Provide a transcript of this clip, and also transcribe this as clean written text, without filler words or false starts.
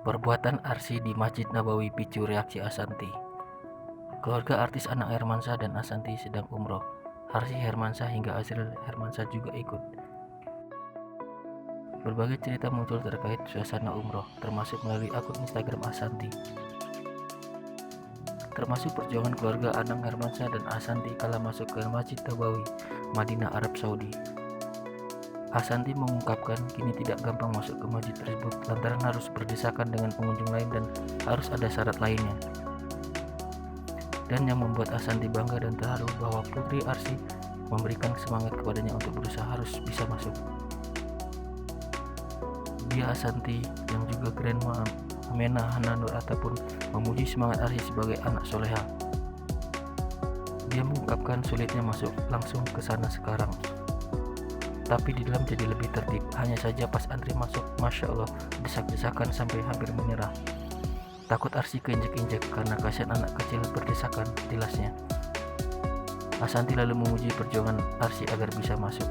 Perbuatan Arsy di Masjid Nabawi picu reaksi Ashanty. Keluarga artis Anang Hermansyah dan Ashanty sedang umroh. Arsy Hermansyah hingga Azril Hermansyah juga ikut. Berbagai cerita muncul terkait suasana umroh, termasuk melalui akun Instagram Ashanty. Termasuk perjuangan keluarga Anang Hermansyah dan Ashanty kala masuk ke Masjid Nabawi, Madinah, Arab Saudi. Ashanty mengungkapkan kini tidak gampang masuk ke masjid tersebut lantaran harus berdesakan dengan pengunjung lain dan harus ada syarat lainnya. Dan yang membuat Ashanty bangga dan terharu bahwa putri Arsy memberikan semangat kepadanya untuk berusaha harus bisa masuk. Dia Ashanty yang juga Grandma Amenah Hananur ataupun memuji semangat Arsy sebagai anak soleha. Dia mengungkapkan sulitnya masuk langsung ke sana sekarang. Tapi di dalam jadi lebih tertib. Hanya saja pas antri masuk, Masya Allah, desak-desakan sampai hampir menyerah. Takut Arsy keinjek-injek karena kasihan anak kecil berdesakan, jelasnya. Ashanty lalu memuji perjuangan Arsy agar bisa masuk.